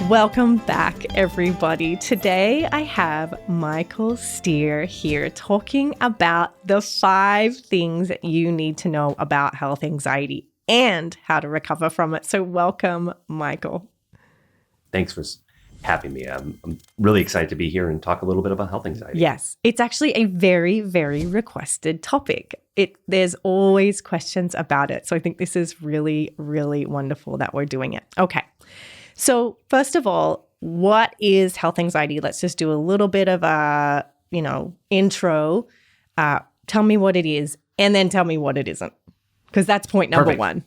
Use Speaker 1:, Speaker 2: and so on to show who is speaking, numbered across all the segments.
Speaker 1: Welcome back, everybody. Today I have Michael Stier here talking about the 5 things that you need to know about health anxiety and how to recover from it. So welcome, Michael.
Speaker 2: Thanks for having me. I'm really excited to be here and talk a little bit about health anxiety.
Speaker 1: Yes, it's actually a very, very requested topic. There's always questions about it. So I think this is really, really wonderful that we're doing it. Okay. So first of all, what is health anxiety? Let's just do a little bit of a, intro. Tell me what it is and then tell me what it isn't, because that's point number
Speaker 2: Perfect.
Speaker 1: 1.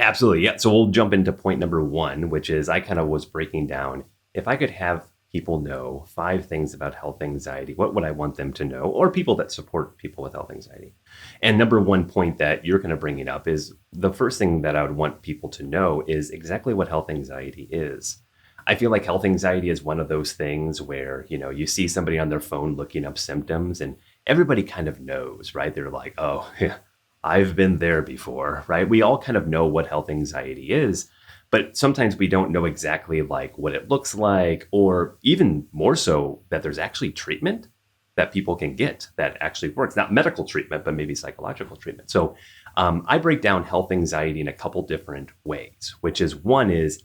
Speaker 2: Absolutely. Yeah. So we'll jump into point number 1, which is I kind of was breaking down if I could have people know 5 things about health anxiety, what would I want them to know, or people that support people with health anxiety? And number 1 point that you're kind of bringing up is the first thing that I would want people to know is exactly what health anxiety is. I feel like health anxiety is one of those things where, you see somebody on their phone looking up symptoms and everybody kind of knows, right? They're like, oh, yeah, I've been there before, right? We all kind of know what health anxiety is. But sometimes we don't know exactly like what it looks like, or even more so that there's actually treatment that people can get that actually works. Not medical treatment, but maybe psychological treatment. So I break down health anxiety in a couple different ways, which is one is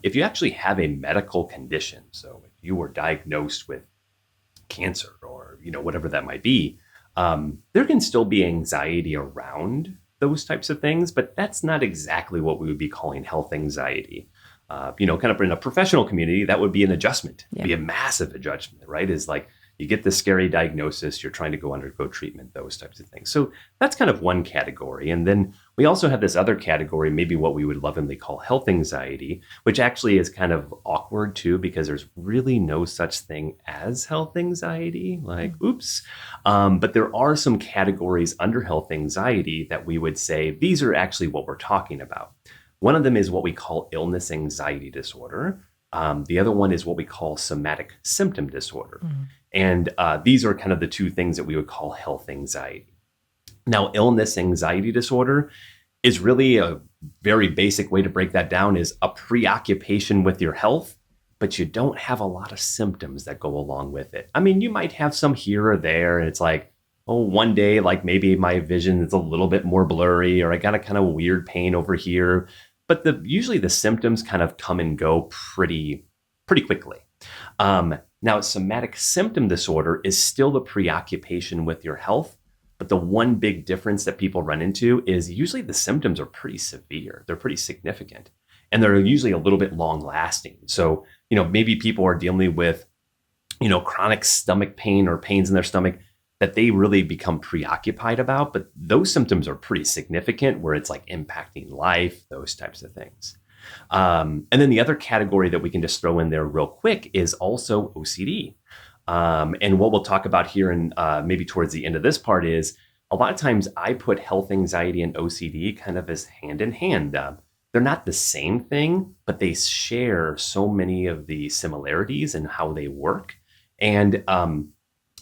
Speaker 2: if you actually have a medical condition. So if you were diagnosed with cancer or, whatever that might be, there can still be anxiety around those types of things, but that's not exactly what we would be calling health anxiety. Kind of in a professional community, that would be an adjustment, be a massive adjustment, right? Is like you get this scary diagnosis, you're trying to go undergo treatment, those types of things. So that's kind of one category. And then we also have this other category, maybe what we would lovingly call health anxiety, which actually is kind of awkward too, because there's really no such thing as health anxiety, oops. But there are some categories under health anxiety that we would say, these are actually what we're talking about. One of them is what we call illness anxiety disorder. The other one is what we call somatic symptom disorder. And these are kind of the 2 things that we would call health anxiety. Now, illness anxiety disorder is really a very basic way to break that down is a preoccupation with your health, but you don't have a lot of symptoms that go along with it. I mean, you might have some here or there, and it's like, oh, one day, like maybe my vision is a little bit more blurry, or I got a kind of weird pain over here. But usually the symptoms kind of come and go pretty quickly. Now, somatic symptom disorder is still the preoccupation with your health, but the one big difference that people run into is usually the symptoms are pretty severe. They're pretty significant, and they're usually a little bit long lasting. So, maybe people are dealing with, chronic stomach pain or pains in their stomach that they really become preoccupied about, but those symptoms are pretty significant where it's like impacting life, those types of things. And then the other category that we can just throw in there real quick is also OCD. And what we'll talk about here and maybe towards the end of this part is a lot of times I put health anxiety and OCD kind of as hand in hand. They're not the same thing, but they share so many of the similarities in how they work. And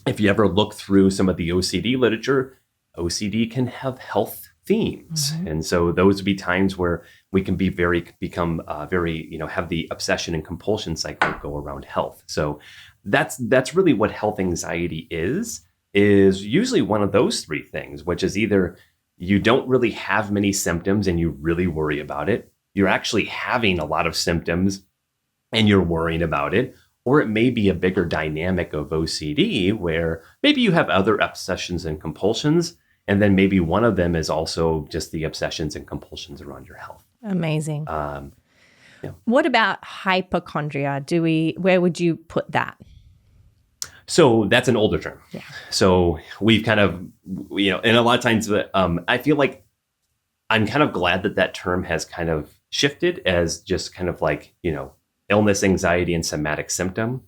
Speaker 2: if you ever look through some of the OCD literature, OCD can have health themes. And so those would be times where we can become very, have the obsession and compulsion cycle go around health. So that's really what health anxiety is usually one of those 3 things, which is either you don't really have many symptoms and you really worry about it. You're actually having a lot of symptoms and you're worrying about it. Or it may be a bigger dynamic of OCD where maybe you have other obsessions and compulsions, and then maybe one of them is also just the obsessions and compulsions around your health.
Speaker 1: Amazing. What about hypochondria? Where would you put that?
Speaker 2: So that's an older term.
Speaker 1: Yeah.
Speaker 2: So we've kind of, and a lot of times I feel like I'm kind of glad that term has kind of shifted as just kind of like, illness, anxiety, and somatic symptom.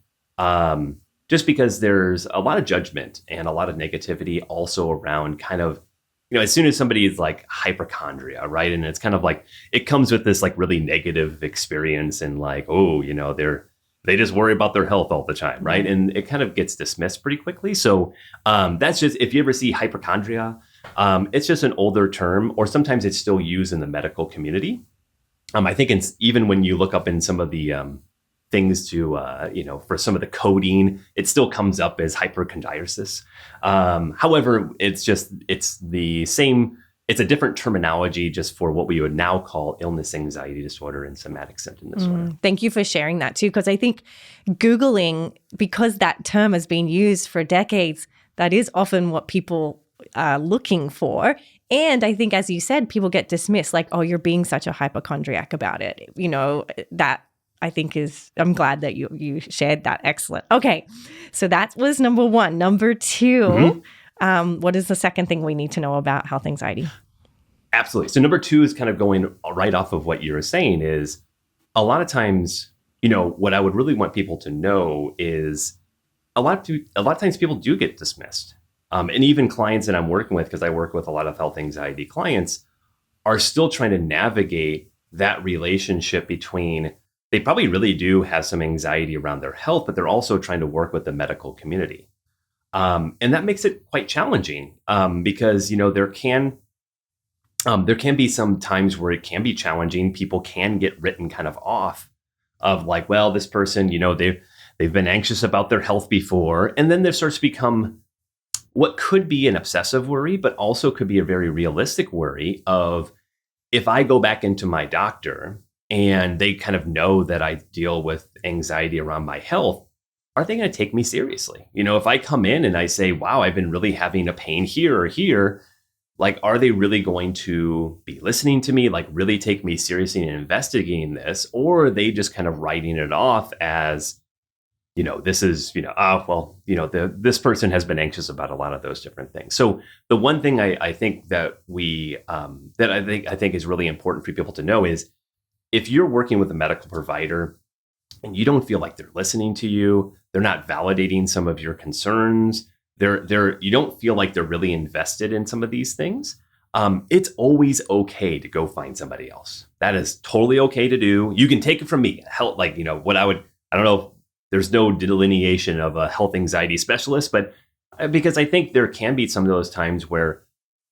Speaker 2: Just because there's a lot of judgment and a lot of negativity also around kind of, as soon as somebody is like hypochondria, right? And it's kind of like, it comes with this like really negative experience and like, oh, they just worry about their health all the time, right? And it kind of gets dismissed pretty quickly. So that's just, if you ever see hypochondria, it's just an older term, or sometimes it's still used in the medical community. I think even when you look up in some of the things to, for some of the coding, it still comes up as hyperchondriasis. However, it's the same. It's a different terminology just for what we would now call illness anxiety disorder and somatic symptom disorder.
Speaker 1: Thank you for sharing that too, because I think Googling, because that term has been used for decades, that is often what people are looking for. And I think, as you said, people get dismissed like, oh, you're being such a hypochondriac about it. That I think I'm glad that you shared that. Excellent. Okay. So that was number one. Number two, what is the second thing we need to know about health anxiety?
Speaker 2: Absolutely. So number two is kind of going right off of what you were saying is a lot of times, what I would really want people to know is a lot of times people do get dismissed. And even clients that I'm working with, because I work with a lot of health anxiety clients, are still trying to navigate that relationship between they probably really do have some anxiety around their health, but they're also trying to work with the medical community. And that makes it quite challenging because, there can be some times where it can be challenging. People can get written kind of off of like, well, this person, they've been anxious about their health before. And then there starts to become what could be an obsessive worry, but also could be a very realistic worry of if I go back into my doctor and they kind of know that I deal with anxiety around my health, are they going to take me seriously? If I come in and I say, wow, I've been really having a pain here or here, like, are they really going to be listening to me, like really take me seriously and investigating this? Or are they just kind of writing it off as, this is, this person has been anxious about a lot of those different things. So the one thing I think that I think is really important for people to know is if you're working with a medical provider and you don't feel like they're listening to you, they're not validating some of your concerns, you don't feel like they're really invested in some of these things, it's always okay to go find somebody else. That is totally okay to do. You can take it from me. I don't know, there's no delineation of a health anxiety specialist, but because I think there can be some of those times where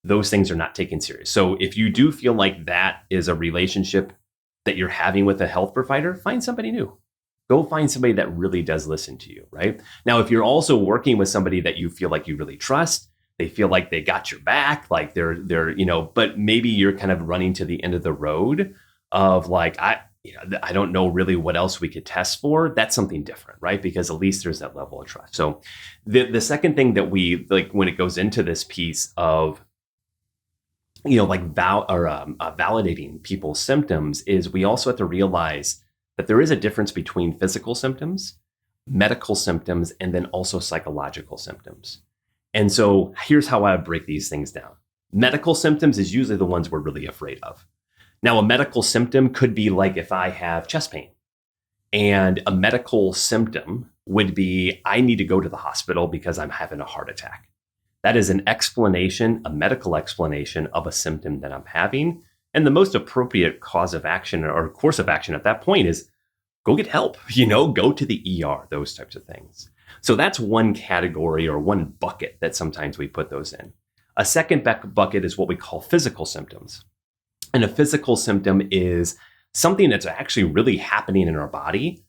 Speaker 2: those things are not taken serious. So if you do feel like that is a relationship that you're having with a health provider, find somebody new. Go find somebody that really does listen to you, right? Now, if you're also working with somebody that you feel like you really trust, they feel like they got your back, like they're but maybe you're kind of running to the end of the road of like, I don't know really what else we could test for. That's something different, right? Because at least there's that level of trust. So the second thing that we like when it goes into this piece of validating people's symptoms is we also have to realize that there is a difference between physical symptoms, medical symptoms, and then also psychological symptoms. And so here's how I would break these things down. Medical symptoms is usually the ones we're really afraid of. Now, a medical symptom could be like if I have chest pain, and a medical symptom would be I need to go to the hospital because I'm having a heart attack. That is an explanation, a medical explanation of a symptom that I'm having. And the most appropriate cause of action or course of action at that point is go get help, go to the ER, those types of things. So that's one category or one bucket that sometimes we put those in. A second bucket is what we call physical symptoms. And a physical symptom is something that's actually really happening in our body,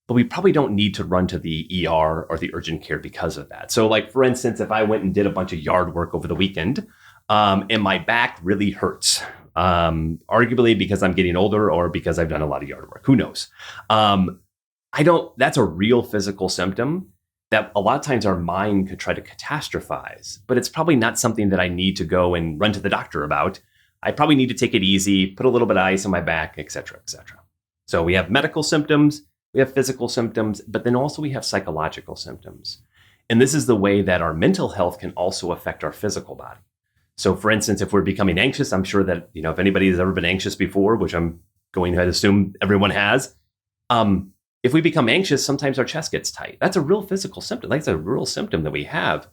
Speaker 2: but we probably don't need to run to the ER or the urgent care because of that. So like, for instance, if I went and did a bunch of yard work over the weekend and my back really hurts, arguably because I'm getting older or because I've done a lot of yard work, who knows? That's a real physical symptom that a lot of times our mind could try to catastrophize, but it's probably not something that I need to go and run to the doctor about. I probably need to take it easy, put a little bit of ice on my back, et cetera, et cetera. So we have medical symptoms, we have physical symptoms, but then also we have psychological symptoms. And this is the way that our mental health can also affect our physical body. So for instance, if we're becoming anxious, I'm sure that, if anybody has ever been anxious before, which I'm going to assume everyone has, if we become anxious, sometimes our chest gets tight. That's a real physical symptom. That's a real symptom that we have.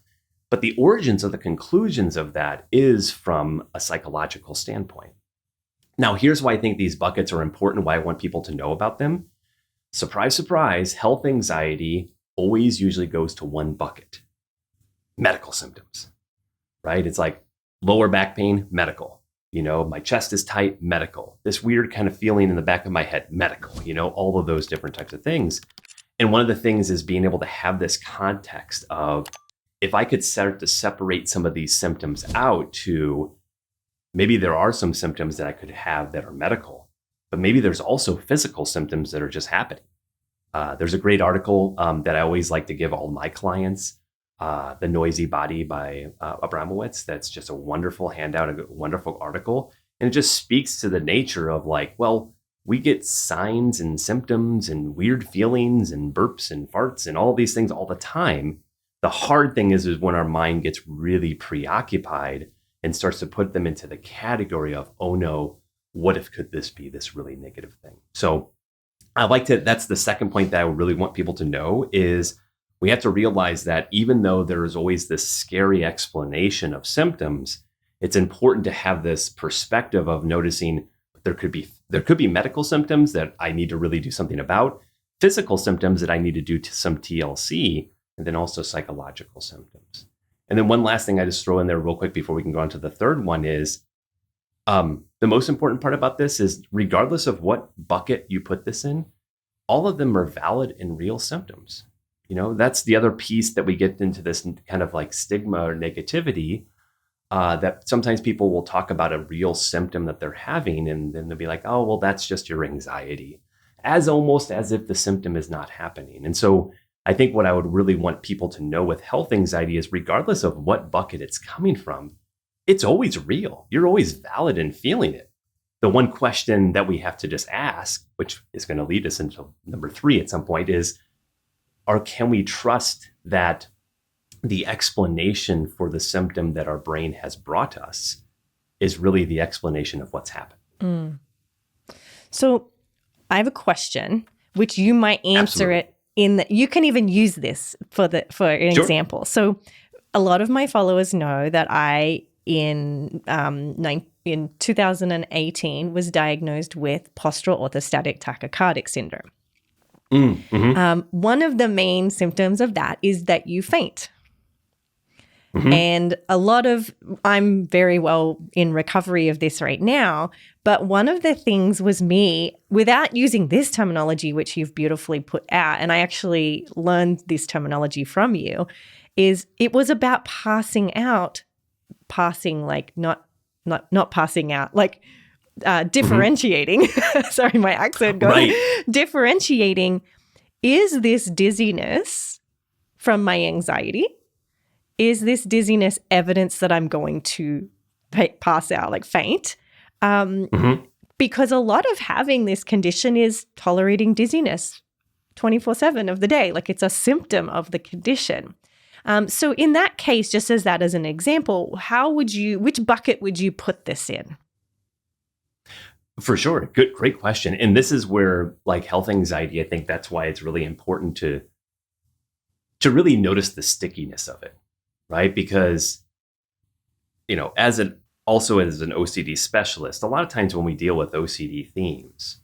Speaker 2: But the origins of the conclusions of that is from a psychological standpoint. Now, here's why I think these buckets are important, why I want people to know about them. Surprise, surprise, health anxiety always usually goes to one bucket: medical symptoms, right? It's like lower back pain, medical. My chest is tight, medical. This weird kind of feeling in the back of my head, medical, all of those different types of things. And one of the things is being able to have this context of, if I could start to separate some of these symptoms out to, maybe there are some symptoms that I could have that are medical, but maybe there's also physical symptoms that are just happening. There's a great article that I always like to give all my clients, The Noisy Body by Abramowitz. That's just a wonderful handout, a wonderful article. And it just speaks to the nature of we get signs and symptoms and weird feelings and burps and farts and all these things all the time. The hard thing is when our mind gets really preoccupied and starts to put them into the category of, oh no, what if could this be this really negative thing? So that's the second point that I really want people to know is we have to realize that even though there is always this scary explanation of symptoms, it's important to have this perspective of noticing there could be medical symptoms that I need to really do something about, physical symptoms that I need to do some TLC, and then also psychological symptoms. And then one last thing I just throw in there real quick before we can go on to the third one is the most important part about this is regardless of what bucket you put this in, all of them are valid and real symptoms. That's the other piece that we get into this kind of stigma or negativity that sometimes people will talk about a real symptom that they're having. And then they'll be like, oh, well, that's just your anxiety, almost as if the symptom is not happening. And so I think what I would really want people to know with health anxiety is regardless of what bucket it's coming from, it's always real. You're always valid in feeling it. The one question that we have to just ask, which is going to lead us into number 3 at some point, is, can we trust that the explanation for the symptom that our brain has brought us is really the explanation of what's happened?
Speaker 1: So I have a question, which you might answer
Speaker 2: Absolutely.
Speaker 1: it in that you can even use this for an
Speaker 2: Sure.
Speaker 1: example. So a lot of my followers know that I, in 2018, was diagnosed with postural orthostatic tachycardic syndrome.
Speaker 2: Mm-hmm.
Speaker 1: One of the main symptoms of that is that you faint.
Speaker 2: Mm-hmm.
Speaker 1: And I'm very well in recovery of this right now, but one of the things was me, without using this terminology, which you've beautifully put out, and I actually learned this terminology from you, is it was about passing out, not passing out, differentiating. Sorry, my accent goes.
Speaker 2: Right.
Speaker 1: Differentiating, is this dizziness from my anxiety? Is this dizziness evidence that I'm going to pass out, faint? Because a lot of having this condition is tolerating dizziness 24/7 of the day. It's a symptom of the condition. So in that case, just as an example, which bucket would you put this in?
Speaker 2: For sure. Great question. And this is where health anxiety, I think that's why it's really important to really notice the stickiness of it. Right? Because, as an OCD specialist, a lot of times when we deal with OCD themes,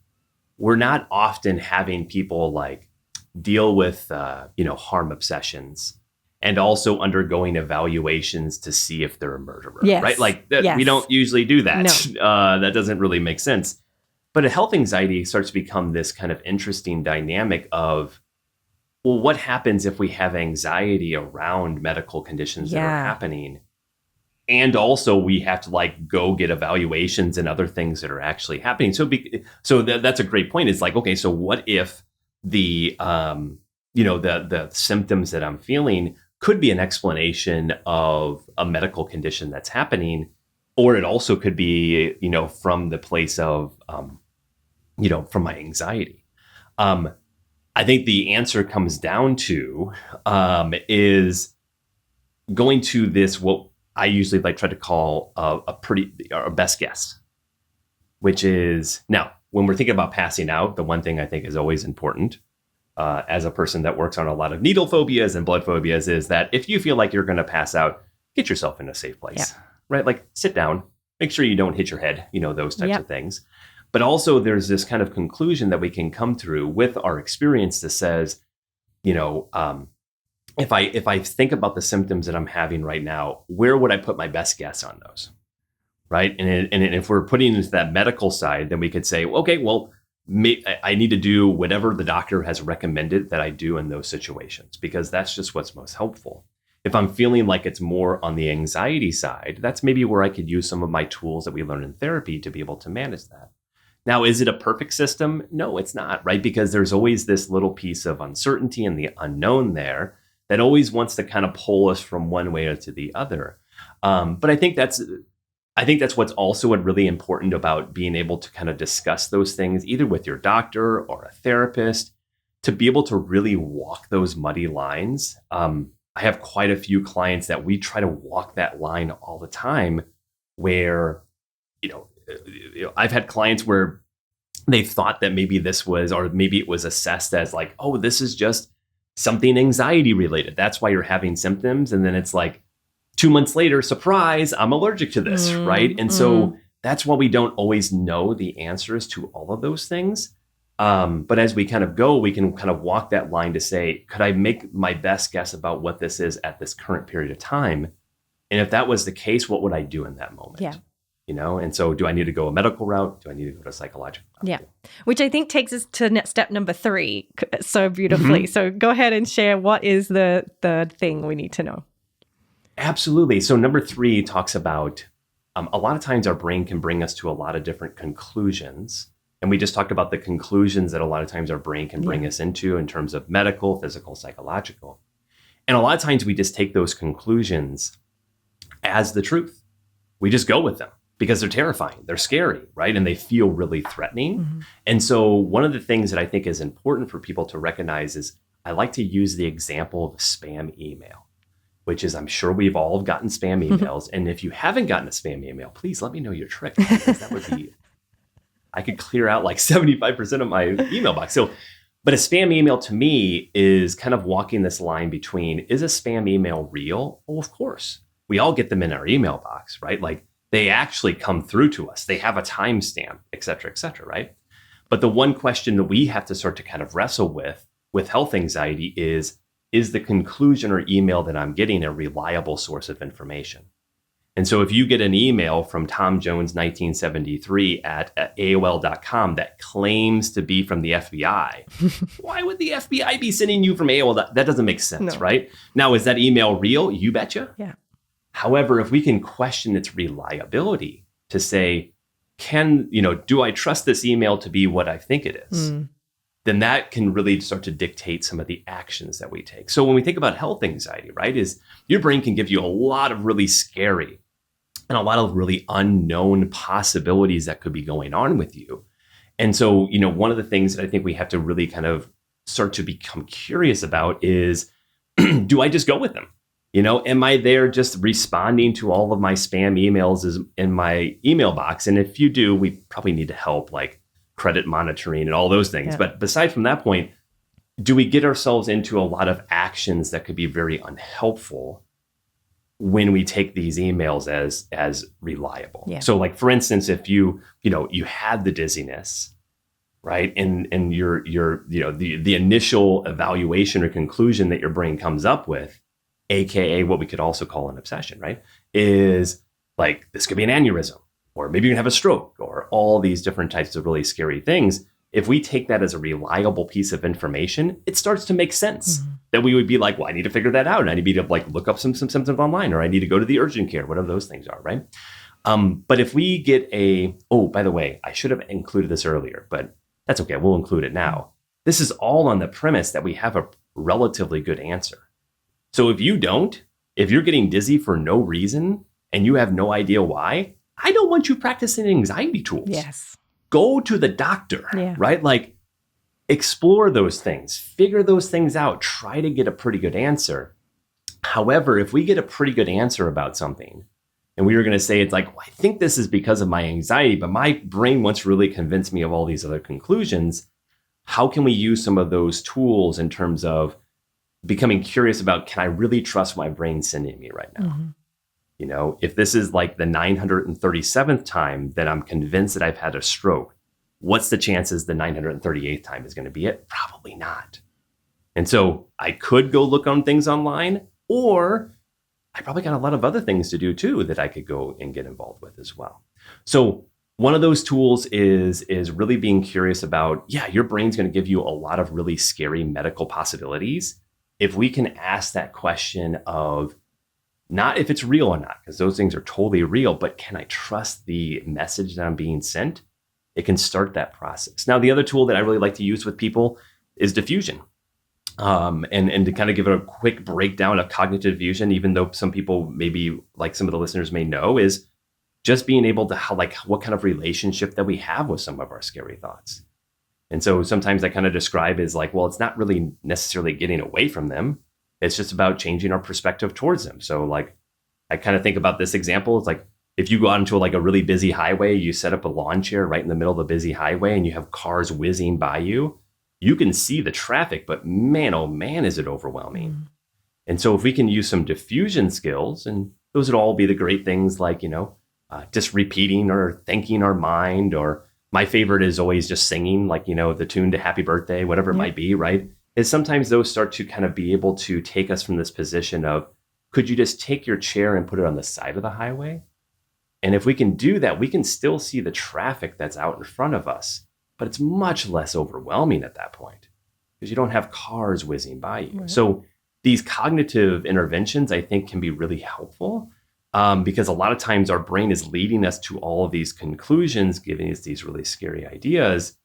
Speaker 2: we're not often having people deal with, harm obsessions and also undergoing evaluations to see if they're a murderer.
Speaker 1: Yes.
Speaker 2: Right?
Speaker 1: Yes.
Speaker 2: We don't usually do that.
Speaker 1: No.
Speaker 2: That doesn't really make sense. But a health anxiety starts to become this kind of interesting dynamic of, well, what happens if we have anxiety around medical conditions that are happening? And also we have to go get evaluations and other things that are actually happening. So that's a great point. It's okay, so what if the symptoms that I'm feeling could be an explanation of a medical condition that's happening, or it also could be, from the place of, from my anxiety. I think the answer comes down to is going to this, what I usually try to call a best guess, which is, now, when we're thinking about passing out, the one thing I think is always important as a person that works on a lot of needle phobias and blood phobias is that if you feel like you're going to pass out, get yourself in a safe place, right? Sit down, make sure you don't hit your head, those types of things. But also there's this kind of conclusion that we can come through with our experience that says, if I think about the symptoms that I'm having right now, where would I put my best guess on those? right? And if we're putting into that medical side, then we could say, okay, well, I need to do whatever the doctor has recommended that I do in those situations, because that's just what's most helpful. If I'm feeling like it's more on the anxiety side, that's maybe where I could use some of my tools that we learn in therapy to be able to manage that. Now, is it a perfect system? No, it's not, right? Because there's always this little piece of uncertainty and the unknown there that always wants to kind of pull us from one way or to the other. But I think that's what's also really important about being able to kind of discuss those things, either with your doctor or a therapist, to be able to really walk those muddy lines. I have quite a few clients that we try to walk that line all the time where, I've had clients where they thought that maybe this was, or maybe it was assessed as like, oh, this is just something anxiety related. That's why you're having symptoms. And then it's like 2 months later, surprise, I'm allergic to this, right? And so that's why we don't always know the answers to all of those things. But as we kind of go, we can kind of walk that line to say, could I make my best guess about what this is at this current period of time? And if that was the case, what would I do in that moment?
Speaker 1: Yeah.
Speaker 2: And so do I need to go a medical route? Do I need to go to a psychological route?
Speaker 1: Yeah. Which I think takes us to step number 3 so beautifully. Mm-hmm. So go ahead and share what is the thing we need to know.
Speaker 2: Absolutely. So number 3 talks about a lot of times our brain can bring us to a lot of different conclusions. And we just talked about the conclusions that a lot of times our brain can bring us into in terms of medical, physical, psychological. And a lot of times we just take those conclusions as the truth. We just go with them because they're terrifying, they're scary, right? And they feel really threatening. Mm-hmm. And so one of the things that I think is important for people to recognize is I like to use the example of a spam email, which is I'm sure we've all gotten spam emails. And if you haven't gotten a spam email, please let me know your trick, because that would be, I could clear out like 75% of my email box. But a spam email to me is kind of walking this line between, is a spam email real? Oh, of course. We all get them in our email box, right? Like they actually come through to us. They have a timestamp, et cetera, right? But the one question that we have to start to kind of wrestle with health anxiety is the conclusion or email that I'm getting a reliable source of information? And so if you get an email from Tom Jones 1973 at AOL.com that claims to be from the FBI, why would the FBI be sending you from AOL? That doesn't make sense, right? Now, is that email real? You betcha.
Speaker 1: Yeah.
Speaker 2: However, if we can question its reliability to say, do I trust this email to be what I think it is? Then that can really start to dictate some of the actions that we take. So when we think about health anxiety, right, is your brain can give you a lot of really scary and a lot of really unknown possibilities that could be going on with you. And so, one of the things that I think we have to really kind of start to become curious about is, do I just go with them? Am I there just responding to all of my spam emails in my email box? And if you do, we probably need to help, like credit monitoring and all those things. Yeah. But beside from that point, do we get ourselves into a lot of actions that could be very unhelpful when we take these emails as reliable? Yeah. So like, for instance, if you had the dizziness, right? And your the initial evaluation or conclusion that your brain comes up with, AKA what we could also call an obsession, right? Is like, this could be an aneurysm, or maybe you're gonna have a stroke, or all these different types of really scary things. If we take that as a reliable piece of information, it starts to make sense that we would be like, well, I need to figure that out. And I need to like look up some symptoms online, or I need to go to the urgent care, whatever those things are, right? But if we get by the way, I should have included this earlier, but that's okay, we'll include it now. This is all on the premise that we have a relatively good answer. So if you're getting dizzy for no reason and you have no idea why, I don't want you practicing anxiety tools.
Speaker 1: Yes.
Speaker 2: Go to the doctor, right? Like, explore those things, figure those things out, try to get a pretty good answer. However, if we get a pretty good answer about something and we were going to say, it's like, well, I think this is because of my anxiety, but my brain wants to really convince me of all these other conclusions. How can we use some of those tools in terms of becoming curious about, can I really trust my brain sending me right now? If this is like the 937th time that I'm convinced that I've had a stroke, what's the chances the 938th time is going to be it? Probably not. And so I could go look on things online, or I probably got a lot of other things to do too that I could go and get involved with as well. So one of those tools is really being curious about, yeah, your brain's going to give you a lot of really scary medical possibilities. If we can ask that question of not if it's real or not, because those things are totally real, but can I trust the message that I'm being sent? It can start that process. Now, the other tool that I really like to use with people is diffusion. And to kind of give it a quick breakdown of cognitive diffusion, even though some people maybe, like some of the listeners may know, is just being able to what kind of relationship that we have with some of our scary thoughts. And so sometimes I kind of describe as like, well, it's not really necessarily getting away from them. It's just about changing our perspective towards them. So like, I kind of think about this example. It's like, if you go out into a really busy highway, you set up a lawn chair right in the middle of the busy highway and you have cars whizzing by you, you can see the traffic, but man, oh man, is it overwhelming. Mm. And so if we can use some diffusion skills, and those would all be the great things like, just repeating or thanking our mind, or my favorite is always just singing, the tune to Happy Birthday, whatever it might be, right? Is sometimes those start to kind of be able to take us from this position of, could you just take your chair and put it on the side of the highway? And if we can do that, we can still see the traffic that's out in front of us, but it's much less overwhelming at that point because you don't have cars whizzing by you. Right. So these cognitive interventions, I think, can be really helpful because a lot of times our brain is leading us to all of these conclusions, giving us these really scary ideas,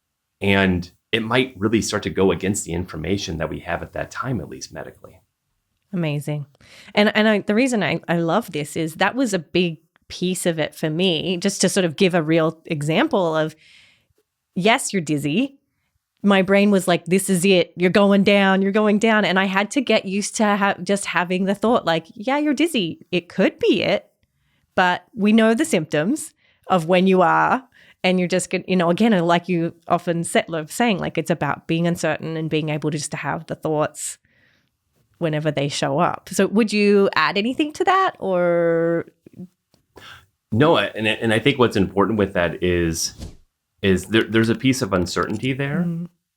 Speaker 2: and it might really start to go against the information that we have at that time, at least medically.
Speaker 1: Amazing. And the reason I love this is that was a big piece of it for me, just to sort of give a real example of, yes, you're dizzy. My brain was like, this is it. You're going down. And I had to get used to just having the thought like, yeah, you're dizzy. It could be it, but we know the symptoms of when you are, and you're just going to, again, like you often saying, like it's about being uncertain and being able to just to have the thoughts whenever they show up. So would you add anything to that, or?
Speaker 2: No, and I think what's important with that is there's a piece of uncertainty there,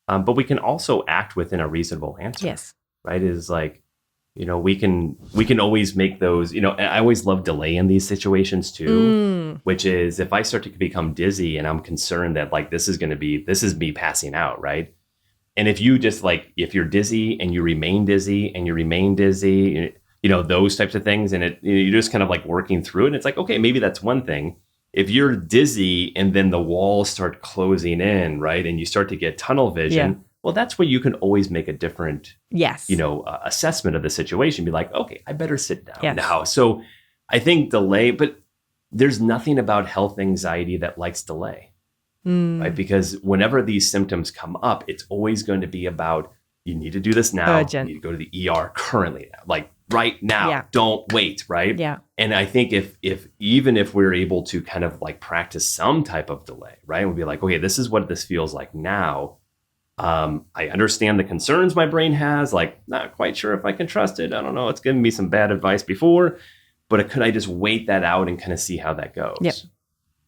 Speaker 2: but we can also act within a reasonable answer.
Speaker 1: Yes,
Speaker 2: right. Is like, we can always make those. I always love delay in these situations too, which is if I start to become dizzy and I'm concerned that like this is me passing out, right? And if you just if you're dizzy and you remain dizzy and you remain dizzy. Those types of things. And you're just kind of like working through it. And it's like, okay, maybe that's one thing. If you're dizzy and then the walls start closing in, right? And you start to get tunnel vision, well, that's where you can always make a different, assessment of the situation. Be like, okay, I better sit down now. So I think delay, but there's nothing about health anxiety that likes delay, right? Because whenever these symptoms come up, it's always going to be about, you need to do this now.
Speaker 1: Urgent.
Speaker 2: You need to go to the ER currently, right now, don't wait, right?
Speaker 1: Yeah.
Speaker 2: And I think if even if we're able to kind of practice some type of delay, right? We'll be like, okay, this is what this feels like now. I understand the concerns my brain has, not quite sure if I can trust it. I don't know. It's given me some bad advice before, but could I just wait that out and kind of see how that goes?
Speaker 1: Yep.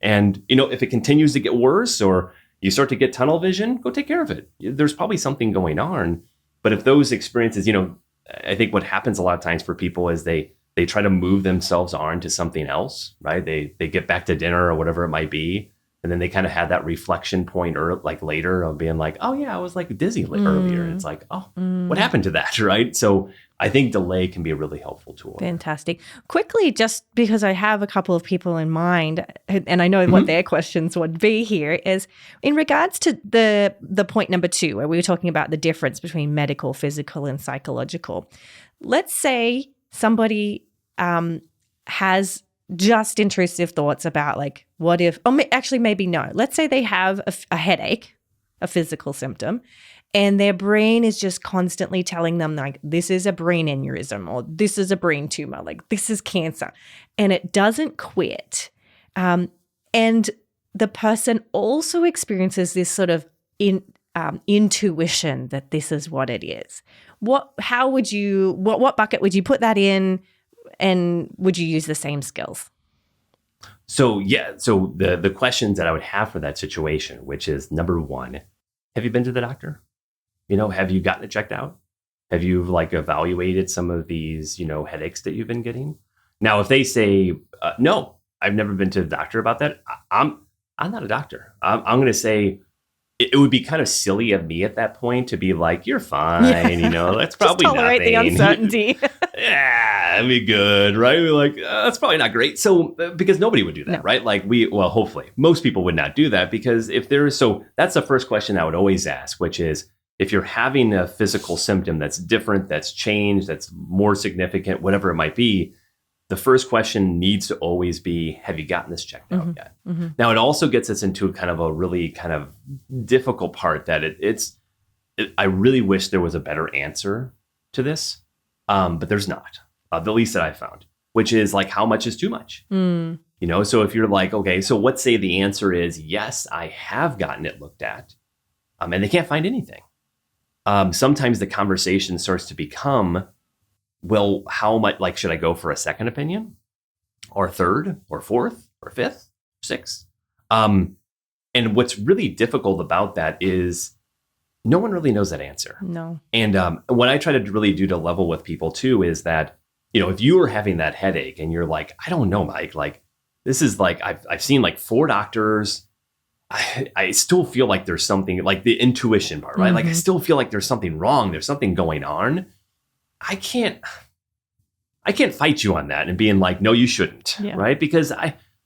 Speaker 2: And, if it continues to get worse or you start to get tunnel vision, go take care of it. There's probably something going on. But if those experiences, I think what happens a lot of times for people is they try to move themselves on to something else, right? They get back to dinner or whatever it might be. And then they kind of have that reflection point or later of being like, oh yeah, I was dizzy earlier. And it's like, oh, what happened to that, right? So I think delay can be a really helpful tool.
Speaker 1: Fantastic. Quickly, just because I have a couple of people in mind, and I know what their questions would be here, is in regards to the point number 2, where we were talking about the difference between medical, physical, and psychological. Let's say somebody has just intrusive thoughts about what if, actually maybe no. Let's say they have a headache, a physical symptom, and their brain is just constantly telling them this is a brain aneurysm, or this is a brain tumor, this is cancer, and it doesn't quit. And the person also experiences this sort of intuition that this is what it is. What bucket would you put that in? And would you use the same skills?
Speaker 2: So the questions that I would have for that situation, which is number 1, have you been to the doctor? Have you gotten it checked out? Have you evaluated some of these, headaches that you've been getting? Now, if they say, no, I've never been to the doctor about that, I'm not a doctor. I'm going to say, it would be kind of silly of me at that point to be like, you're fine, that's probably
Speaker 1: Just tolerate the
Speaker 2: nothing.
Speaker 1: uncertainty.
Speaker 2: Yeah, it'd be good, right? We're like, that's probably not great. So, because nobody would do that,
Speaker 1: No.
Speaker 2: right? Like hopefully, most people would not do that because so that's the first question I would always ask, which is, if you're having a physical symptom that's different, that's changed, that's more significant, whatever it might be, the first question needs to always be, have you gotten this checked out yet? Mm-hmm. Now, it also gets us into kind of a really kind of difficult part that I really wish there was a better answer to this, but there's not, the least that I found, which is like, how much is too much? So if you're like, okay, so let's say the answer is, yes, I have gotten it looked at, and they can't find anything. Sometimes the conversation starts to become, well, how much, like, should I go for a second opinion or third or fourth or fifth, sixth? And what's really difficult about that is no one really knows that answer.
Speaker 1: No.
Speaker 2: And what I try to really do to level with people too is that, if you are having that headache and you're like, I don't know, Mike, like, this is like, I've seen like 4 doctors. I still feel like there's something, like the intuition part, right? Mm-hmm. Like, I still feel like there's something wrong. There's something going on. I can't fight you on that and being like, no, you shouldn't, right? Because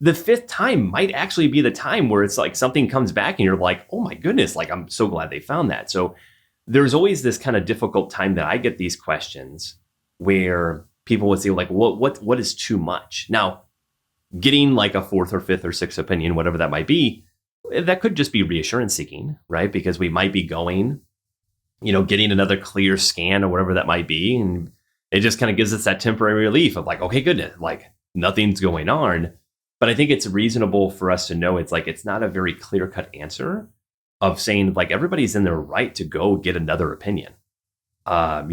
Speaker 2: the 5th time might actually be the time where it's like something comes back and you're like, oh my goodness, like, I'm so glad they found that. So there's always this kind of difficult time that I get these questions where people would say like, what is too much? Now, getting like a 4th or 5th or 6th opinion, whatever that might be, that could just be reassurance seeking, right? Because we might be going, getting another clear scan or whatever that might be. And it just kind of gives us that temporary relief of like, okay, goodness, like nothing's going on. But I think it's reasonable for us to know it's not a very clear cut answer of saying like, everybody's in their right to go get another opinion. However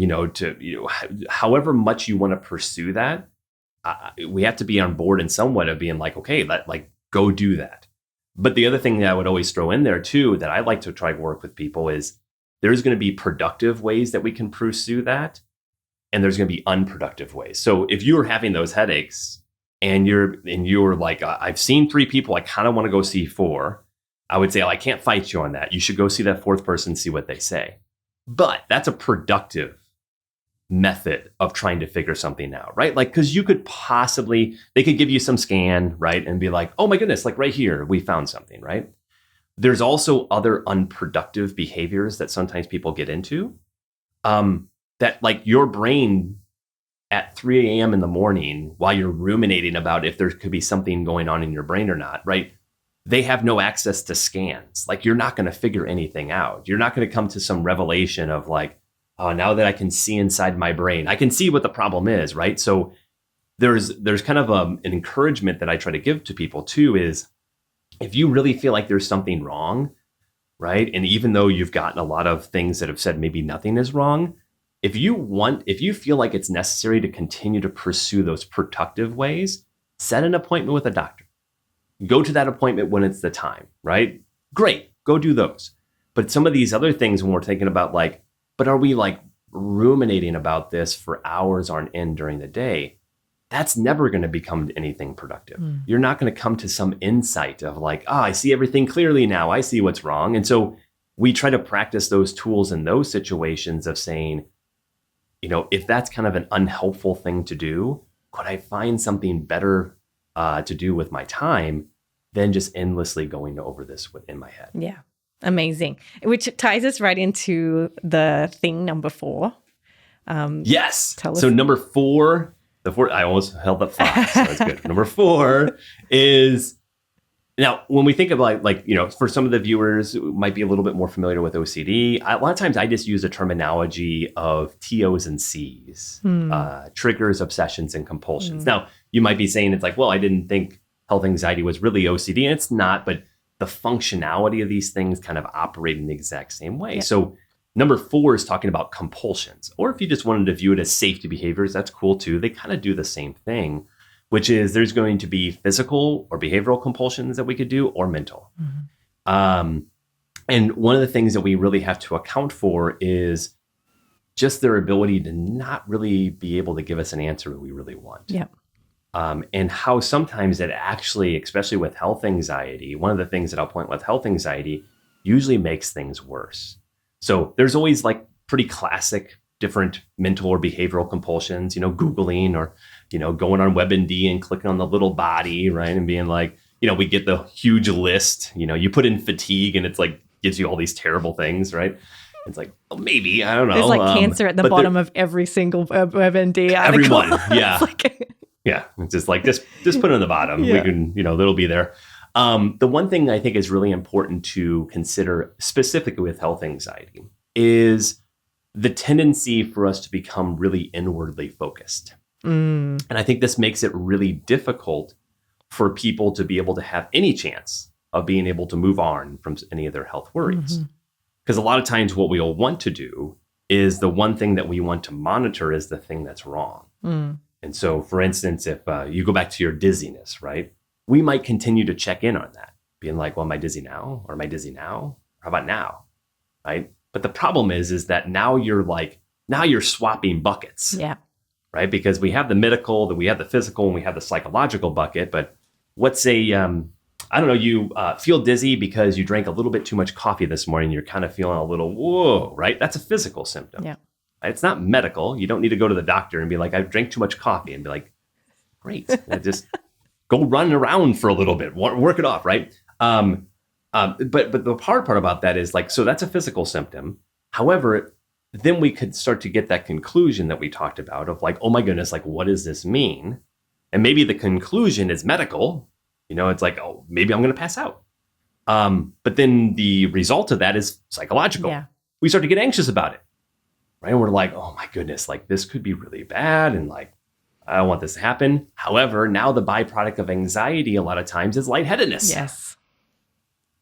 Speaker 2: much you want to pursue that, we have to be on board in somewhat of being like, okay, go do that. But the other thing that I would always throw in there too, that I like to try to work with people is there's going to be productive ways that we can pursue that. And there's going to be unproductive ways. So if you're having those headaches and you're like, I've seen 3 people, I kind of want to go see 4. I would say, I can't fight you on that. You should go see that 4th person, see what they say. But that's a productive method of trying to figure something out, right? Like, because they could give you some scan, right? And be like, oh my goodness, like right here, we found something, right? There's also other unproductive behaviors that sometimes people get into that like your brain at 3 a.m. in the morning while you're ruminating about if there could be something going on in your brain or not, right? They have no access to scans. Like, you're not going to figure anything out. You're not going to come to some revelation of like, oh, now that I can see inside my brain, I can see what the problem is, right? So there's kind of an encouragement that I try to give to people too is, if you really feel like there's something wrong, right? And even though you've gotten a lot of things that have said maybe nothing is wrong, if you feel like it's necessary to continue to pursue those productive ways, set an appointment with a doctor. Go to that appointment when it's the time, right? Great, go do those. But some of these other things, when we're thinking about like, but are we like ruminating about this for hours on end during the day? That's never going to become anything productive. You're not going to come to some insight of like, I see everything clearly now. I see what's wrong. And so we try to practice those tools in those situations of saying, if that's kind of an unhelpful thing to do, could I find something better to do with my time than just endlessly going over this within my head?
Speaker 1: Yeah. Amazing. Which ties us right into the thing number 4.
Speaker 2: Yes. So number 4, I almost held up 5, so that's good. Number 4 is, now when we think about for some of the viewers who might be a little bit more familiar with OCD, a lot of times I just use a terminology of TOs and Cs, triggers, obsessions, and compulsions. Now, you might be saying it's like, well, I didn't think health anxiety was really OCD, and it's not, but the functionality of these things kind of operate in the exact same way. Yeah. So number 4 is talking about compulsions, or if you just wanted to view it as safety behaviors, that's cool too. They kind of do the same thing, which is there's going to be physical or behavioral compulsions that we could do, or mental. And one of the things that we really have to account for is just their ability to not really be able to give us an answer that we really want.
Speaker 1: Yeah.
Speaker 2: and how sometimes it actually, especially with health anxiety, one of the things that I'll point with health anxiety usually makes things worse. So there's always like pretty classic different mental or behavioral compulsions, Googling or, going on WebMD and clicking on the little body, right? And being like, we get the huge list, you put in fatigue and it's like, gives you all these terrible things, right? It's like, oh, maybe, I don't know.
Speaker 1: There's like cancer at the bottom of every single WebMD article.
Speaker 2: Everyone, yeah. Yeah, it's just like, just put it on the bottom. Yeah. We can, it'll be there. The one thing I think is really important to consider specifically with health anxiety is the tendency for us to become really inwardly focused. And I think this makes it really difficult for people to be able to have any chance of being able to move on from any of their health worries. Because a lot of times what we'll want to do is the one thing that we want to monitor is the thing that's wrong. And so, for instance, if you go back to your dizziness, right, we might continue to check in on that, being like, well, am I dizzy now? Or am I dizzy now? How about now? Right. But the problem is that now you're swapping buckets.
Speaker 1: Yeah.
Speaker 2: Right. Because we have the medical, we have the physical, and we have the psychological bucket. But let's say, I don't know, you feel dizzy because you drank a little bit too much coffee this morning. You're kind of feeling a little, whoa, right? That's a physical symptom.
Speaker 1: Yeah.
Speaker 2: It's not medical. You don't need to go to the doctor and be like, I drank too much coffee, and be like, great. Just go run around for a little bit, work it off, right? But the hard part about that is like, so that's a physical symptom. However, then we could start to get that conclusion that we talked about of like, oh my goodness, like, what does this mean? And maybe the conclusion is medical. It's like, oh, maybe I'm going to pass out. But then the result of that is psychological.
Speaker 1: Yeah.
Speaker 2: We start to get anxious about it, right? And we're like, oh my goodness, like this could be really bad. And like, I don't want this to happen. However, now the byproduct of anxiety a lot of times is lightheadedness.
Speaker 1: Yes.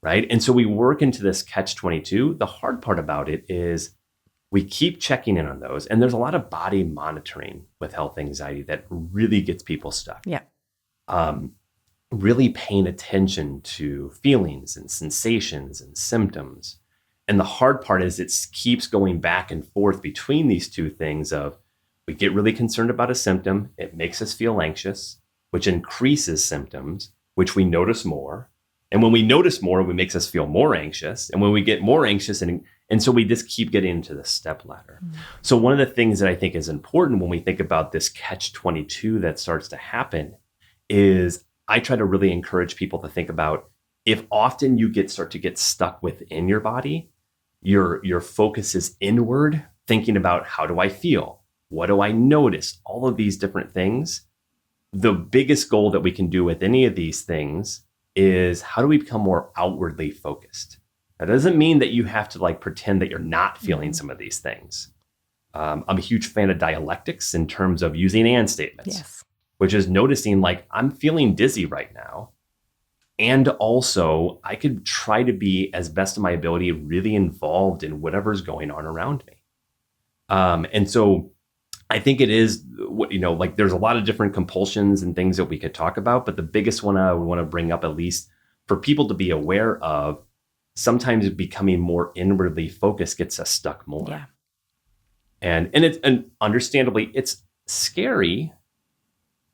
Speaker 2: Right. And so we work into this catch-22. The hard part about it is we keep checking in on those. And there's a lot of body monitoring with health anxiety that really gets people stuck.
Speaker 1: Yeah.
Speaker 2: Really paying attention to feelings and sensations and symptoms. And the hard part is it keeps going back and forth between these two things of we get really concerned about a symptom. It makes us feel anxious, which increases symptoms, which we notice more. And when we notice more, it makes us feel more anxious. And when we get more anxious, and so we just keep getting into the step ladder. So one of the things that I think is important when we think about this catch-22 that starts to happen is I try to really encourage people to think about if often you start to get stuck within your body, your focus is inward, thinking about how do I feel? What do I notice? All of these different things. The biggest goal that we can do with any of these things is how do we become more outwardly focused? That doesn't mean that you have to like pretend that you're not feeling some of these things. I'm a huge fan of dialectics in terms of using and statements.
Speaker 1: Yes.
Speaker 2: Which is noticing like I'm feeling dizzy right now. And also I could try to be as best of my ability really involved in whatever's going on around me. And so I think it is, like there's a lot of different compulsions and things that we could talk about. But the biggest one I would want to bring up, at least for people to be aware of, sometimes becoming more inwardly focused gets us stuck more.
Speaker 1: Yeah.
Speaker 2: And understandably, it's scary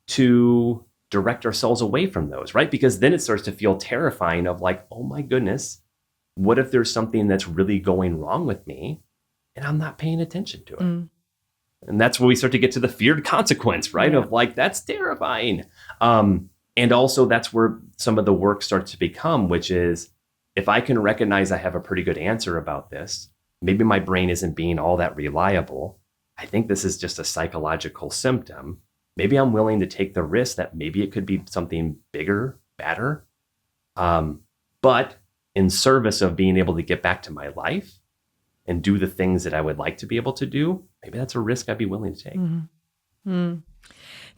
Speaker 2: to direct ourselves away from those, right? Because then it starts to feel terrifying of like, oh my goodness, what if there's something that's really going wrong with me and I'm not paying attention to it? And that's where we start to get to the feared consequence, right? Yeah. Of like, that's terrifying. And also that's where some of the work starts to become, which is if I can recognize I have a pretty good answer about this, maybe my brain isn't being all that reliable. I think this is just a psychological symptom. Maybe I'm willing to take the risk that maybe it could be something bigger, badder. But in service of being able to get back to my life and do the things that I would like to be able to do, maybe that's a risk I'd be willing to take.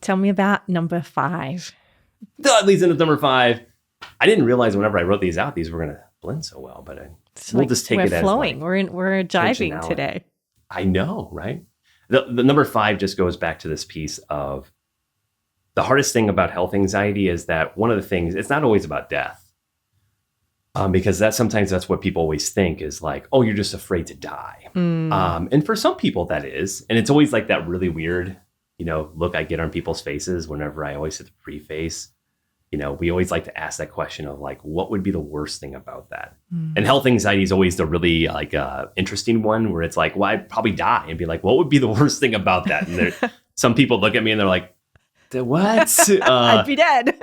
Speaker 1: Tell me about number 5.
Speaker 2: That leads into number 5. I didn't realize whenever I wrote these out, these were going to blend so well, but we'll just take it as
Speaker 1: flowing. We're jiving today.
Speaker 2: I know, right? The number 5 just goes back to this piece of the hardest thing about health anxiety is that one of the things, it's not always about death. Because sometimes that's what people always think is like, oh, you're just afraid to die. And for some people that is, and it's always like that really weird, look I get on people's faces whenever I always hit the preface. We always like to ask that question of like, what would be the worst thing about that? And health anxiety is always the really like interesting one where it's like, well, I'd probably die, and be like, what would be the worst thing about that? And some people look at me and they're like, what?
Speaker 1: I'd be dead.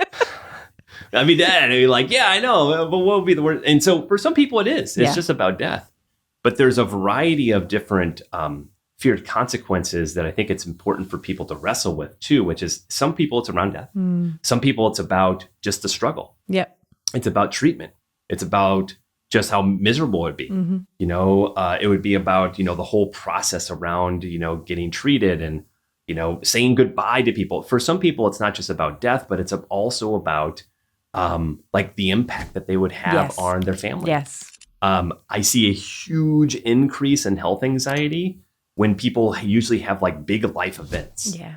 Speaker 2: I'd be dead. And you're like, yeah, I know, but what would be the worst? And so for some people it is. It's just about death. But there's a variety of different feared consequences that I think it's important for people to wrestle with too, which is some people it's around death. Some people it's about just the struggle.
Speaker 1: Yep.
Speaker 2: It's about treatment. It's about just how miserable it'd be. It would be about, the whole process around, getting treated and, saying goodbye to people. For some people, it's not just about death, but it's also about like the impact that they would have on their family.
Speaker 1: Yes.
Speaker 2: I see a huge increase in health anxiety when people usually have like big life events.
Speaker 1: Yeah.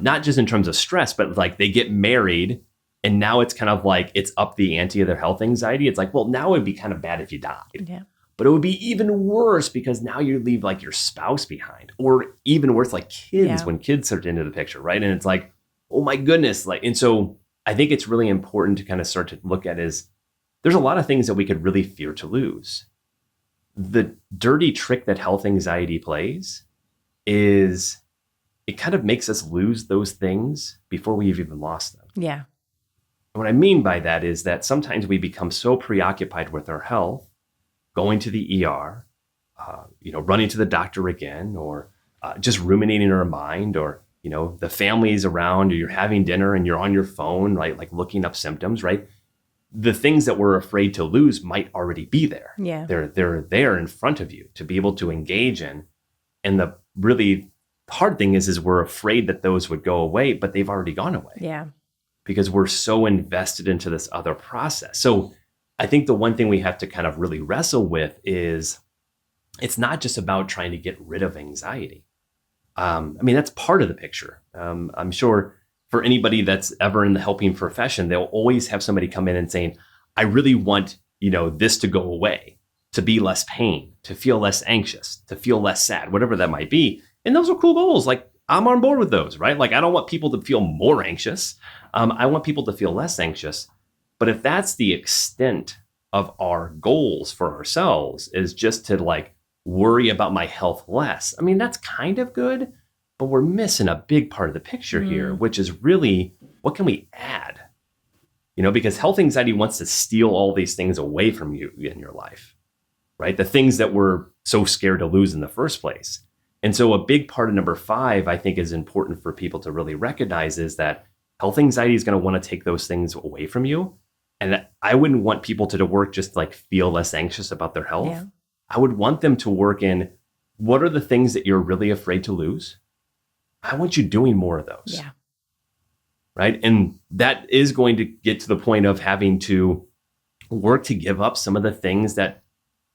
Speaker 2: Not just in terms of stress, but like they get married and now it's kind of like it's up the ante of their health anxiety. It's like, well, now it'd be kind of bad if you died.
Speaker 1: Yeah.
Speaker 2: But it would be even worse because now you leave like your spouse behind, or even worse, like kids when kids start into the picture, right? And it's like, oh my goodness. And so I think it's really important to kind of start to look at is there's a lot of things that we could really fear to lose. The dirty trick that health anxiety plays is it kind of makes us lose those things before we've even lost them.
Speaker 1: Yeah.
Speaker 2: And what I mean by that is that sometimes we become so preoccupied with our health, going to the ER, running to the doctor again, or just ruminating in our mind, or, the family's around, or you're having dinner and you're on your phone, right? Like looking up symptoms, right? The things that we're afraid to lose might already be there.
Speaker 1: Yeah.
Speaker 2: They're there in front of you to be able to engage in. And the really hard thing is we're afraid that those would go away, but they've already gone away.
Speaker 1: Yeah.
Speaker 2: Because we're so invested into this other process. So I think the one thing we have to kind of really wrestle with is it's not just about trying to get rid of anxiety. That's part of the picture. I'm sure for anybody that's ever in the helping profession, they'll always have somebody come in and saying, I really want, this to go away, to be less pain, to feel less anxious, to feel less sad, whatever that might be. And those are cool goals. Like I'm on board with those, right? Like I don't want people to feel more anxious. I want people to feel less anxious. But if that's the extent of our goals for ourselves is just to like worry about my health less, that's kind of good. But we're missing a big part of the picture here, which is really, what can we add? Because health anxiety wants to steal all these things away from you in your life, right? The things that we're so scared to lose in the first place. And so a big part of number 5, I think is important for people to really recognize is that health anxiety is going to want to take those things away from you. And I wouldn't want people to work just like feel less anxious about their health. Yeah. I would want them to work in what are the things that you're really afraid to lose? I want you doing more of those.
Speaker 1: Yeah.
Speaker 2: Right. And that is going to get to the point of having to work to give up some of the things that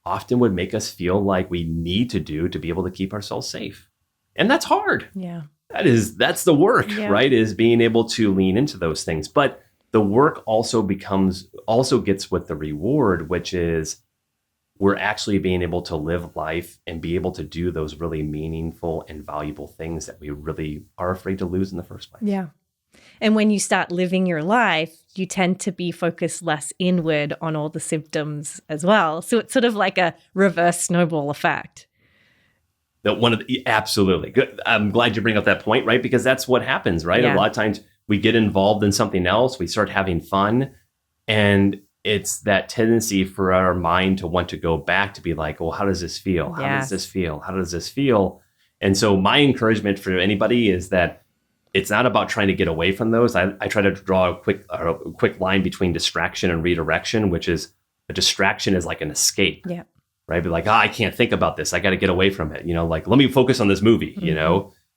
Speaker 2: often would make us feel like we need to do to be able to keep ourselves safe. And that's hard.
Speaker 1: Yeah.
Speaker 2: That's the work, right? Is being able to lean into those things. But the work also gets with the reward, which is we're actually being able to live life and be able to do those really meaningful and valuable things that we really are afraid to lose in the first place.
Speaker 1: Yeah. And when you start living your life, you tend to be focused less inward on all the symptoms as well. So it's sort of like a reverse snowball effect.
Speaker 2: Absolutely. Good. I'm glad you bring up that point, right? Because that's what happens, right?
Speaker 1: Yeah.
Speaker 2: A lot of times we get involved in something else, we start having fun, and it's that tendency for our mind to want to go back to be like, well, how does this feel? How does this feel? How does this feel? And so my encouragement for anybody is that it's not about trying to get away from those. I try to draw a quick line between distraction and redirection, which is a distraction is like an escape.
Speaker 1: Yeah.
Speaker 2: Right? Be like, I can't think about this. I got to get away from it. Like, let me focus on this movie,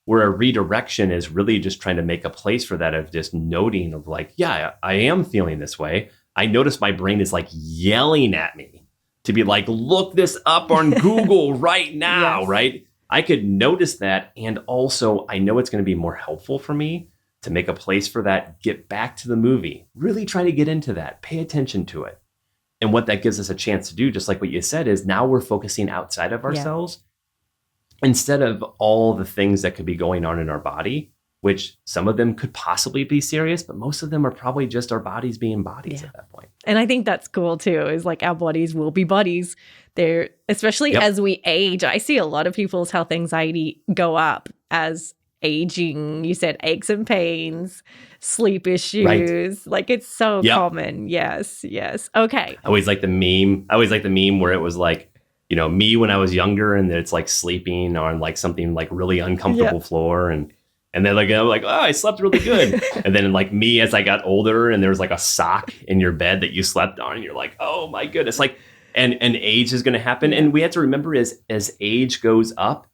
Speaker 2: where a redirection is really just trying to make a place for that of just noting of like, yeah, I am feeling this way. I notice my brain is like yelling at me to be like, look this up on Google right now, yes. Right? I could notice that. And also I know it's going to be more helpful for me to make a place for that, get back to the movie, really try to get into that, pay attention to it. And what that gives us a chance to do, just like what you said, is now we're focusing outside of ourselves instead of all the things that could be going on in our body. which some of them could possibly be serious, but most of them are probably just our bodies being bodies at that point.
Speaker 1: And I think that's cool too, is like our bodies will be bodies. They're, especially as we age, I see a lot of people's health anxiety go up as aging. You said aches and pains, sleep issues. Like it's so common. Yes. Okay.
Speaker 2: I always like the meme where it was like, you know, me when I was younger and it's like sleeping on like something like really uncomfortable floor and then like I'm like, oh, I slept really good. And then like me as I got older and there's like a sock in your bed that you slept on and you're like, oh my goodness. Like and age is going to happen. And we have to remember as age goes up,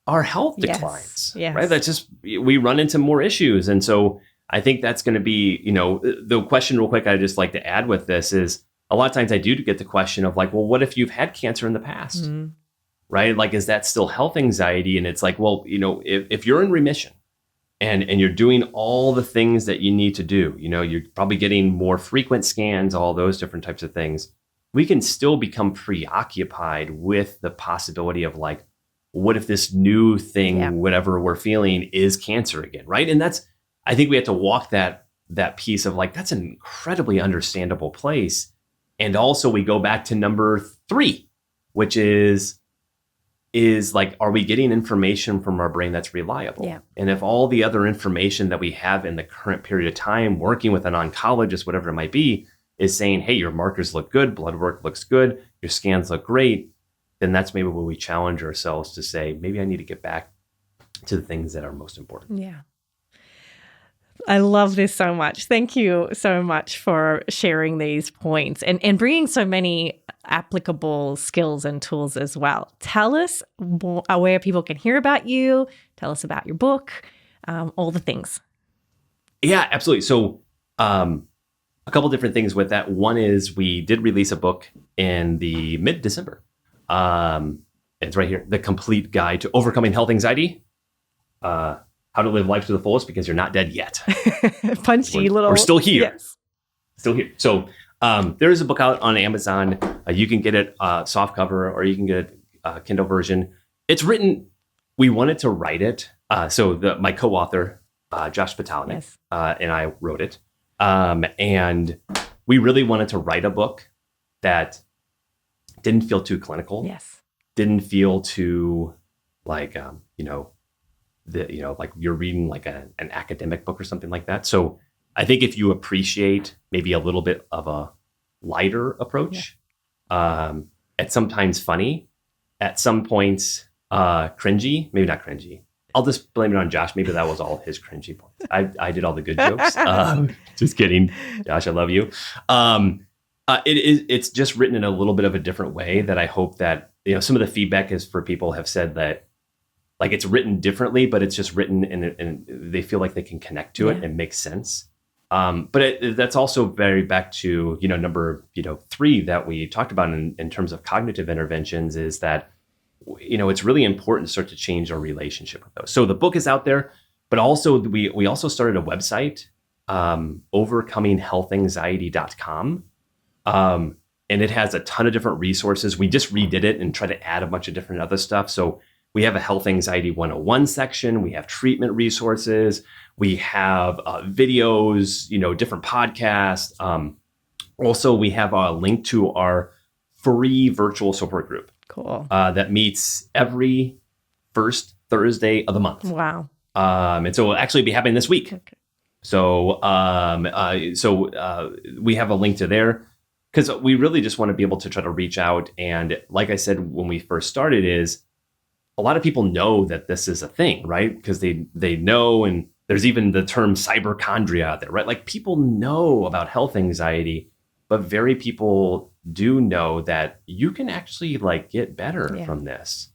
Speaker 2: our health declines. Right? That's just, we run into more issues. And so I think that's going to be, you know, the question real quick I just like to add with this is a lot of times I do get the question of like, well, what if you've had cancer in the past? Right? Like, is that still health anxiety? And it's like, well, you know, if you're in remission and you're doing all the things that you need to do, you know, you're probably getting more frequent scans, all those different types of things, we can still become preoccupied with the possibility of like, what if this new thing, whatever we're feeling is cancer again, right? And that's, I think we have to walk that piece of like, that's an incredibly understandable place. And also we go back to number 3, which is like, are we getting information from our brain that's reliable? Yeah. And if all the other information that we have in the current period of time, working with an oncologist, whatever it might be, is saying, hey, your markers look good, blood work looks good, your scans look great, then that's maybe where we challenge ourselves to say, maybe I need to get back to the things that are most important.
Speaker 1: Yeah. I love this so much. Thank you so much for sharing these points and bringing so many applicable skills and tools as well. Tell us where people can hear about you. Tell us about your book, all the things.
Speaker 2: Yeah, absolutely. So a couple different things with that. One is we did release a book in the mid-December. It's right here, The Complete Guide to Overcoming Health Anxiety. How to live life to the fullest because you're not dead yet.
Speaker 1: Punchy little.
Speaker 2: We're still here.
Speaker 1: Yes.
Speaker 2: Still here. So there is a book out on Amazon. You can get it soft cover or you can get a Kindle version. It's written, we wanted to write it. So my co-author, Josh Patalinik, and I wrote it. And we really wanted to write a book that didn't feel too clinical.
Speaker 1: Yes.
Speaker 2: Didn't feel too like, like you're reading like an academic book or something like that. So I think if you appreciate maybe a little bit of a lighter approach, at sometimes funny, at some points cringy, maybe not cringy. I'll just blame it on Josh. Maybe that was all his cringy points. I did all the good jokes. Just kidding. Josh, I love you. It's just written in a little bit of a different way that I hope that, you know, some of the feedback is for people have said that like it's written differently, but it's just written and they feel like they can connect to it and make sense. But that's also very back to, number, 3 that we talked about in terms of cognitive interventions is that, it's really important to start to change our relationship with those. So the book is out there, but also we also started a website, overcominghealthanxiety.com. And it has a ton of different resources. We just redid it and tried to add a bunch of different other stuff. So we have a Health Anxiety 101 section. We have treatment resources. We have videos, different podcasts. Also, we have a link to our free virtual support group.
Speaker 1: Cool.
Speaker 2: That meets every first Thursday of the month.
Speaker 1: Wow.
Speaker 2: And so it'll actually be happening this week. Okay. So, we have a link to there because we really just want to be able to try to reach out. And like I said, when we first started is a lot of people know that this is a thing, right? Because they know, and there's even the term cyberchondria out there, right? Like people know about health anxiety, but very people do know that you can actually like get better from this.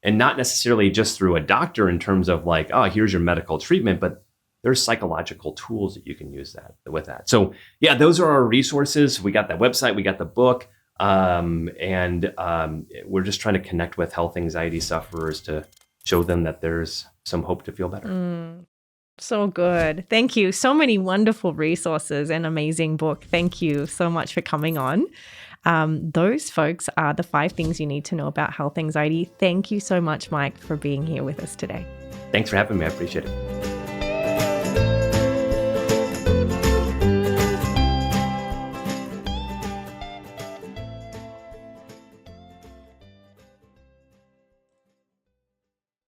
Speaker 2: And not necessarily just through a doctor in terms of like, oh, here's your medical treatment, but there's psychological tools that you can use with that. So yeah, those are our resources. We got that website, we got the book, and we're just trying to connect with health anxiety sufferers to show them that there's some hope to feel better.
Speaker 1: So good. Thank you. So many wonderful resources and amazing book. Thank you so much for coming on. Those folks are the 5 things you need to know about health anxiety. Thank you so much, Mike, for being here with us today.
Speaker 2: Thanks for having me. I appreciate it.